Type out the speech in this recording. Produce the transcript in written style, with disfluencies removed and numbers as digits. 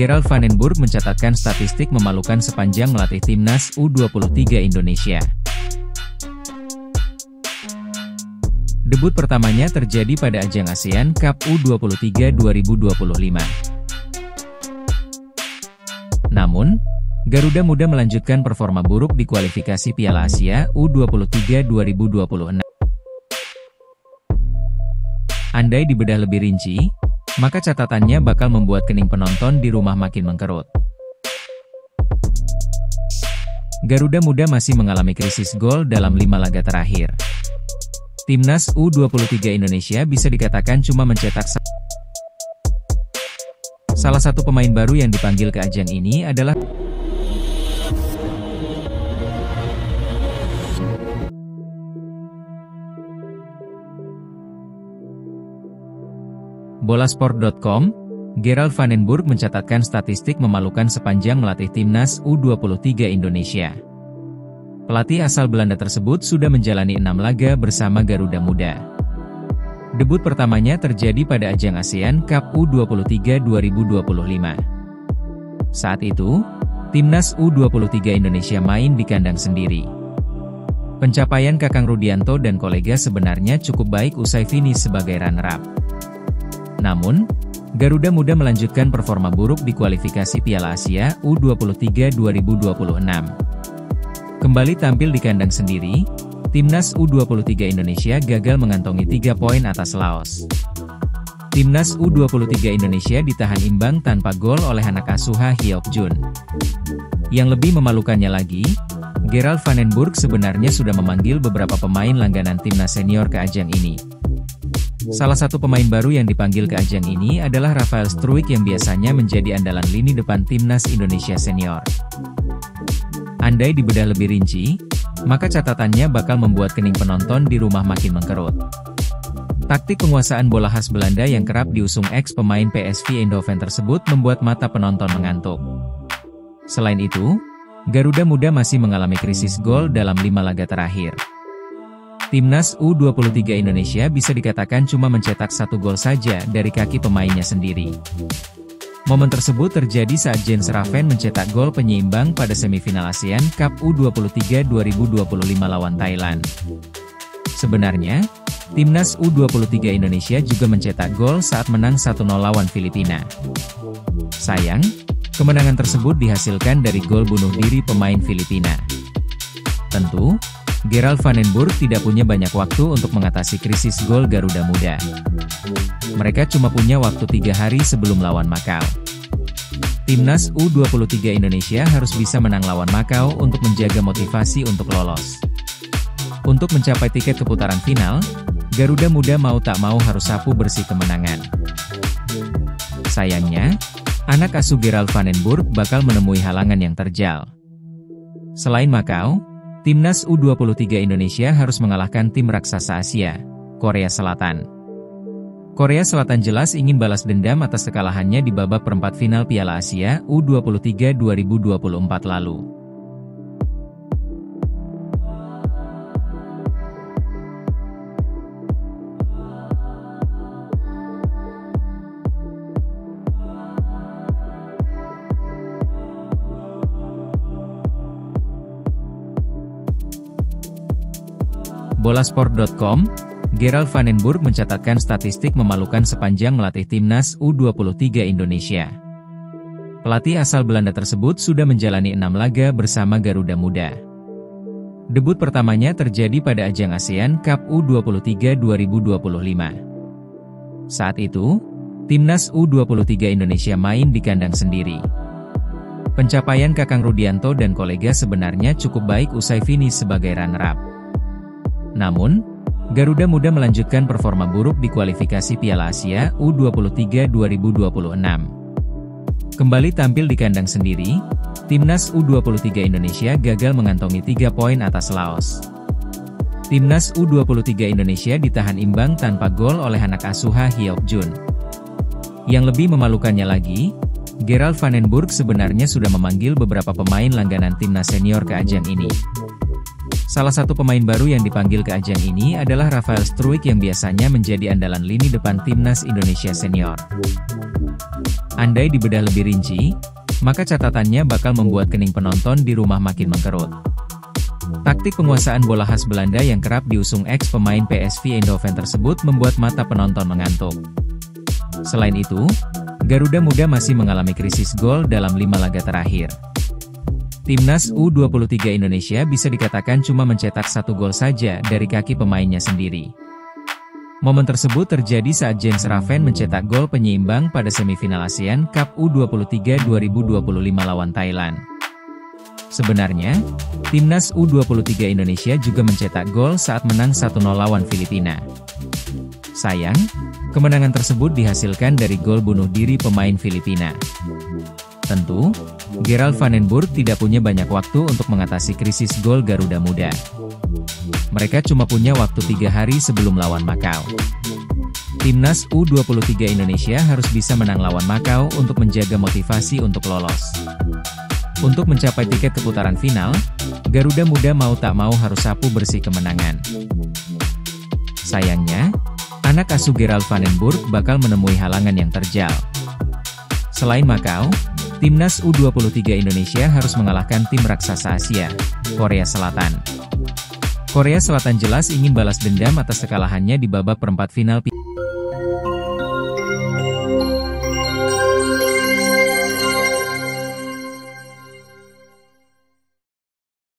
Gerald Van den Burg mencatatkan statistik memalukan sepanjang melatih timnas U23 Indonesia. Debut pertamanya terjadi pada ajang ASEAN Cup U23 2025. Namun, Garuda Muda melanjutkan performa buruk di kualifikasi Piala Asia U23 2026. Andai dibedah lebih rinci, maka catatannya bakal membuat kening penonton di rumah makin mengkerut. Garuda Muda masih mengalami krisis gol dalam 5 laga terakhir. Timnas U23 Indonesia bisa dikatakan cuma mencetak salah satu pemain baru yang dipanggil ke ajang ini adalah Bolasport.com. Gerald Van den Burg mencatatkan statistik memalukan sepanjang melatih timnas U23 Indonesia. Pelatih asal Belanda tersebut sudah menjalani 6 laga bersama Garuda Muda. Debut pertamanya terjadi pada ajang ASEAN Cup U23 2025. Saat itu, timnas U23 Indonesia main di kandang sendiri. Pencapaian Kakang Rudianto dan kolega sebenarnya cukup baik usai finish sebagai runner-up. Namun, Garuda Muda melanjutkan performa buruk di kualifikasi Piala Asia U23 2026. Kembali tampil di kandang sendiri, timnas U23 Indonesia gagal mengantongi 3 poin atas Laos. Timnas U23 Indonesia ditahan imbang tanpa gol oleh anak asuh Hyuk Jun. Yang lebih memalukannya lagi, Gerald Van den Burg sebenarnya sudah memanggil beberapa pemain langganan timnas senior ke ajang ini. Salah satu pemain baru yang dipanggil ke ajang ini adalah Rafael Struijk yang biasanya menjadi andalan lini depan timnas Indonesia senior. Andai dibedah lebih rinci, maka catatannya bakal membuat kening penonton di rumah makin mengkerut. Taktik penguasaan bola khas Belanda yang kerap diusung ex-pemain PSV Eindhoven tersebut membuat mata penonton mengantuk. Selain itu, Garuda Muda masih mengalami krisis gol dalam 5 laga terakhir. Timnas U23 Indonesia bisa dikatakan cuma mencetak 1 gol saja dari kaki pemainnya sendiri. Momen tersebut terjadi saat Jens Raven mencetak gol penyeimbang pada semifinal ASEAN Cup U23 2025 lawan Thailand. Sebenarnya, timnas U23 Indonesia juga mencetak gol saat menang 1-0 lawan Filipina. Sayang, kemenangan tersebut dihasilkan dari gol bunuh diri pemain Filipina. Tentu, Gerald Van den Burg tidak punya banyak waktu untuk mengatasi krisis gol Garuda Muda. Mereka cuma punya waktu 3 hari sebelum lawan Makau. Timnas U23 Indonesia harus bisa menang lawan Makau untuk menjaga motivasi untuk lolos. Untuk mencapai tiket ke putaran final, Garuda Muda mau tak mau harus sapu bersih kemenangan. Sayangnya, anak asuh Gerald Van den Burg bakal menemui halangan yang terjal. Selain Makau, timnas U23 Indonesia harus mengalahkan tim raksasa Asia, Korea Selatan. Korea Selatan jelas ingin balas dendam atas kekalahannya di babak perempat final Piala Asia U23 2024 lalu. Bolasport.com. Gerald Van den Burg mencatatkan statistik memalukan sepanjang melatih timnas U23 Indonesia. Pelatih asal Belanda tersebut sudah menjalani 6 laga bersama Garuda Muda. Debut pertamanya terjadi pada ajang ASEAN Cup U23 2025. Saat itu, timnas U23 Indonesia main di kandang sendiri. Pencapaian Kakang Rudianto dan kolega sebenarnya cukup baik usai finish sebagai runner-up. Namun, Garuda Muda melanjutkan performa buruk di kualifikasi Piala Asia U23 2026. Kembali tampil di kandang sendiri, timnas U23 Indonesia gagal mengantongi 3 poin atas Laos. Timnas U23 Indonesia ditahan imbang tanpa gol oleh anak asuh Hyuk Jun. Yang lebih memalukannya lagi, Gerald Van den Burg sebenarnya sudah memanggil beberapa pemain langganan timnas senior ke ajang ini. Salah satu pemain baru yang dipanggil ke ajang ini adalah Rafael Struijk yang biasanya menjadi andalan lini depan timnas Indonesia senior. Andai dibedah lebih rinci, maka catatannya bakal membuat kening penonton di rumah makin mengkerut. Taktik penguasaan bola khas Belanda yang kerap diusung ex-pemain PSV Eindhoven tersebut membuat mata penonton mengantuk. Selain itu, Garuda Muda masih mengalami krisis gol dalam 5 laga terakhir. Timnas U23 Indonesia bisa dikatakan cuma mencetak 1 gol saja dari kaki pemainnya sendiri. Momen tersebut terjadi saat James Raven mencetak gol penyeimbang pada semifinal ASEAN Cup U23 2025 lawan Thailand. Sebenarnya, Timnas U23 Indonesia juga mencetak gol saat menang 1-0 lawan Filipina. Sayang, kemenangan tersebut dihasilkan dari gol bunuh diri pemain Filipina. Tentu, Gerald van den Burg tidak punya banyak waktu untuk mengatasi krisis gol Garuda Muda. Mereka cuma punya waktu 3 hari sebelum lawan Makau. Timnas U23 Indonesia harus bisa menang lawan Makau untuk menjaga motivasi untuk lolos. Untuk mencapai tiket keputaran final, Garuda Muda mau tak mau harus sapu bersih kemenangan. Sayangnya, anak asuh Gerald van den Burg bakal menemui halangan yang terjal. Selain Makau, Timnas U23 Indonesia harus mengalahkan tim raksasa Asia, Korea Selatan. Korea Selatan jelas ingin balas dendam atas kekalahannya di babak perempat final